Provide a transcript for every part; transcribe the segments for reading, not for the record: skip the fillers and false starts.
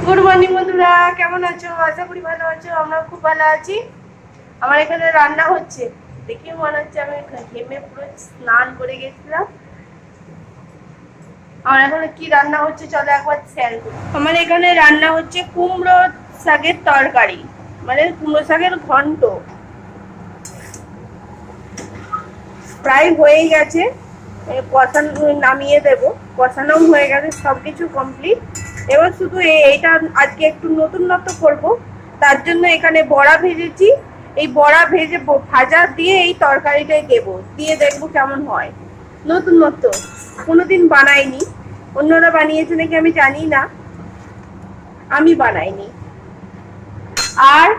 Good morning বন্ধুরা, কেমন আছো? আশা করি ভালো আছো। আমরা খুব ভালো আছি। আমার এখানে রান্না হচ্ছে, দেখে মনে হচ্ছে আমি ঘেমে পুরো স্নান করে গেছিলাম। আমার এখানে কি রান্না হচ্ছে চলো একবার শেয়ার করি। আমার এখানে রান্না হচ্ছে কুমড়ো শাকের তরকারি, মানে কুমড়ো শাকের ঘন্ট। প্রায় হয়েই গেছে, কষানো নামিয়ে দেবো। কষানো হয়ে গেছে, সবকিছু কমপ্লিট। এবার শুধু এইটা আজকে একটু নতুনত্ব করব, তার জন্য এখানে বড়া ভেজেছি। এই বড়া ভেজে ভাজা দিয়ে এই তরকারিটাই দেবো, দিয়ে দেখবো কেমন হয়। নতুনত্ব, কোনোদিন বানাইনি। অন্যরা বানিয়েছে নাকি আমি জানি না, আমি বানাইনি। আর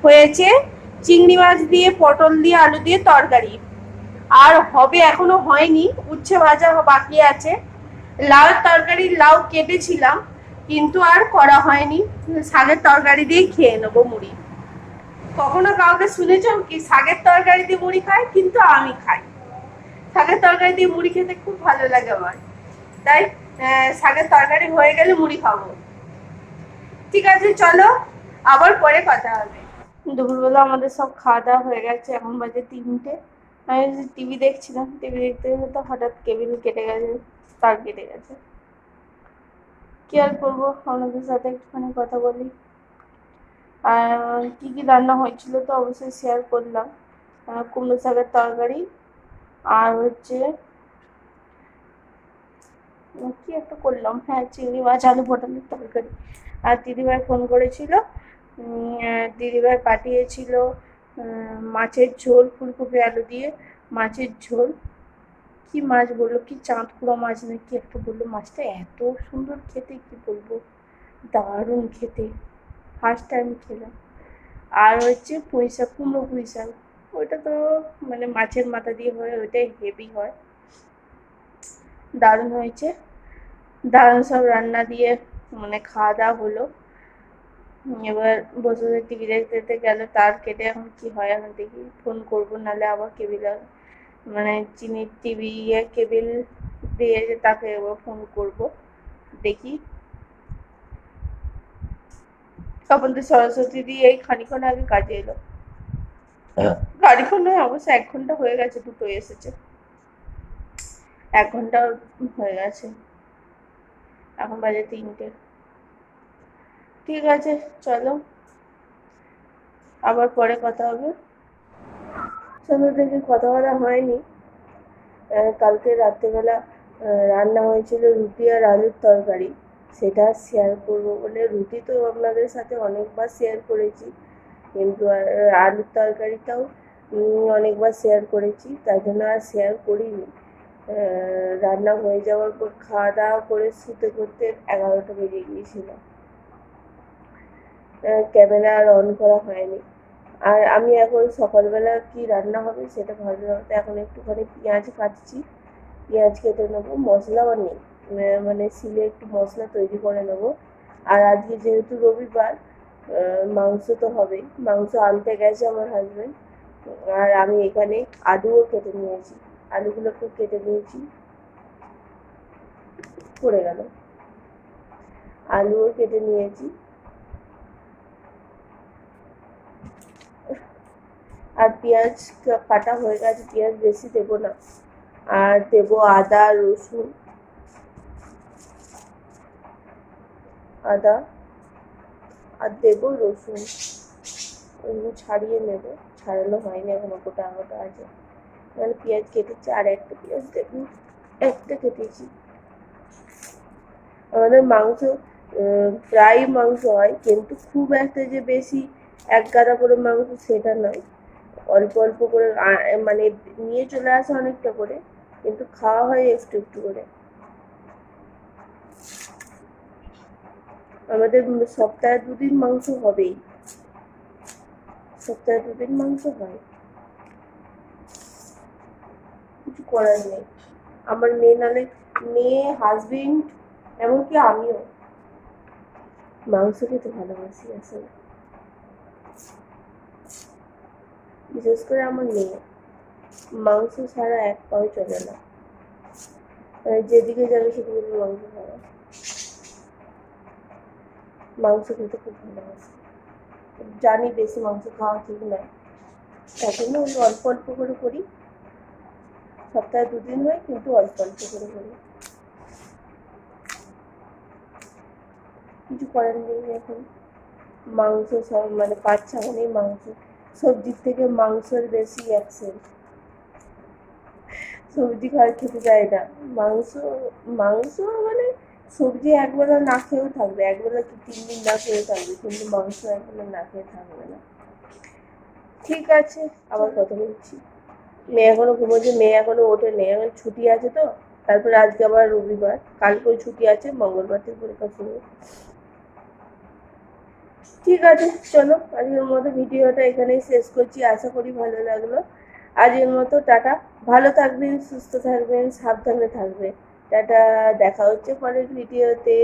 হয়েছে চিংড়ি মাছ দিয়ে, পটল দিয়ে, আলু দিয়ে তরকারি। আর হবে, এখনো হয়নি, উচ্ছে ভাজা বাকি আছে। লাউ তরকারি, লাউ কেটেছিলাম কিন্তু আর করা হয়নি। শাকের তরকারি দিয়ে খেয়ে নেবো মুড়ি। কখনো কাউকে শুনেছো কি শাকের তরকারি দিয়ে মুড়ি খায়? কিন্তু আমি খাই। শাকের তরকারি দিয়ে মুড়ি খেতে খুব ভালো লাগে আমার, তাই শাকের তরকারি হয়ে গেলে মুড়ি খাবো। ঠিক আছে, চলো আবার পরে কথা হবে। দুপুরবেলা আমাদের সব খাওয়া দাওয়া হয়ে গেছে, এখন বাজে 3টে। আমি টিভি দেখছিলাম, টিভি দেখতে দেখতে হঠাৎ কেবিল কেটে গেছে, তার কেটে গেছে। কি আর করবো, আপনাদের সাথে একটুখানি কথা বলি। আর কি কি রান্না হয়েছিল তো অবশ্যই শেয়ার করলাম। কুমড়ো শাকের তরকারি, আর হচ্ছে কি একটা করলাম, হ্যাঁ চিংড়ি মাছ আলু পটলের তরকারি। আর দিদিভাই ফোন করেছিল, দিদিভাই পাঠিয়েছিল মাছের ঝোল, ফুলকপি আলু দিয়ে মাছের ঝোল। কি মাছ বললো, কি চাঁদপুরা মাছ না কি একটা বললো, মাছটা এত সুন্দর খেতে, কি বলবো, দারুণ খেতে, ফার্স্ট টাইম খেলাম। আর হচ্ছে পুঁই শাক, কুমড়ো পুঁই শাক, ওইটা তো মানে মাছের মাথা দিয়ে হয়, ওইটাই হেভি হয়, দারুণ হয়েছে। দারুণ সব রান্না দিয়ে মানে খাওয়া দাওয়া হলো। এবার বসে বসে টিভি দেখতে দেখতে গেল, তার কেটে এখন কি হয় এখন দেখি, ফোন করবো নাহলে আবার কেবিল, মানে যিনি টিভি কেবিল দিয়েছে তাকে এবার ফোন করব, দেখি। তখন তো সরস্বতী দিয়ে এই খানিক্ষণ আগে কাজে এলো। খানিক্ষণ নয়, অবশ্য 1 ঘন্টা হয়ে গেছে, দুটো এসেছে, 1 ঘন্টা হয়ে গেছে, এখন বাজে 3টে। ঠিক আছে, চলো আবার পরে কথা হবে। সন্ধ্যা থেকে কথা বলা হয়নি। কালকে রাত্রেবেলা রান্না হয়েছিল রুটি আর আলুর তরকারি, সেটা শেয়ার করবো বলে। রুটি তো আপনাদের সাথে অনেকবার শেয়ার করেছি, কিন্তু আলুর তরকারিটাও অনেকবার শেয়ার করেছি, তাই জন্য আর শেয়ার করিনি। রান্না হয়ে যাওয়ার পর খাওয়া দাওয়া করে শুতে করতে 11টা বেজে গিয়েছিল। ক্যামেরা আর অন করা হয়নি। আর আমি এখন সকালবেলা কি রান্না হবে সেটা ভাবতে ভাবতে এখন একটুখানি পেঁয়াজ কাটছি। পেঁয়াজ কেটে নেবো, মশলাও নেই, মানে শিলে একটু মশলা তৈরি করে নেবো। আর আজকে যেহেতু রবিবার, মাংস তো হবেই, মাংস আনতে গেছে আমার হাজবেন্ড। আর আমি এখানে আলুও কেটে নিয়েছি, আলুগুলোকে কেটে নিয়েছি, পড়ে গেল, আলুও কেটে নিয়েছি। আর পেঁয়াজ কাটা হয়ে গেছে, পেঁয়াজ বেশি দেবো না, আর দেবো আদা রসুন, আদা আর দেবো রসুন, ওগুলো ছাড়িয়ে নেব, ছাড়ানো হয়নি এখনো, গোটা গোটা আছে। মানে পেঁয়াজ কেটেছি, আর একটা পেঁয়াজ দেবো, একটা কেটেছি। আমাদের মাংস প্রায় মাংস হয়, কিন্তু খুব একটা যে বেশি এক গাদা করে মাংস সেটা নয়, অল্প অল্প করে মানে নিয়ে চলে আসে অনেকটা করে, কিন্তু খাওয়া হয় একটু একটু করে। আমাদের সপ্তাহে 2 দিন মাংস হবেই, সপ্তাহে 2 দিন মাংস হয়, কিছু করার নেই। আমার মেয়ে নালে, মেয়ে হাজবেন্ড এমনকি আমিও মাংস খেতে ভালোবাসি আসলে, বিশেষ করে আমার মেয়ে মাংস ছাড়া এক পাও চলে না, যেদিকে যাবে সেদিকে মাংস খাওয়া। মাংস খেতে খুব ভালোবাসি, জানি বেশি মাংস খাওয়া ঠিক নয়, তার জন্য ওই অল্প অল্প করে করি, সপ্তাহে 2 দিন হয় কিন্তু অল্প অল্প করে করি, কিছু করার নেই এখন। মাংস সব মানে বাচ্চা মানেই মাংস, সবজির থেকে মাংসের বেশি অ্যাকশন, সবজি খাওয়ার খেতে চায় না, মাংস মাংস মানে সবজি একবেলা না খেয়েও থাকবে, একবেলা কি 3 দিন না খেয়ে থাকবে, কিন্তু মাংস একবেলা না খেয়ে থাকবে না। ঠিক আছে, আবার কথা বলছি। মেয়ে এখনো ঘুমোচ্ছে, মেয়ে এখনো ওঠেনি, এখন ছুটি আছে তো, তারপরে আজকে আবার রবিবার, কালকেও ছুটি আছে, মঙ্গলবার থেকে পরীক্ষা শুরু। ঠিক আছে, চলো আজকের মতো ভিডিওটা এখানেই শেষ করছি, আশা করি ভালো লাগলো। আজকের মতো টাটা, ভালো থাকবেন, সুস্থ থাকবেন, সাবধানে থাকবেন, টাটা, দেখা হচ্ছে পরের ভিডিওতে।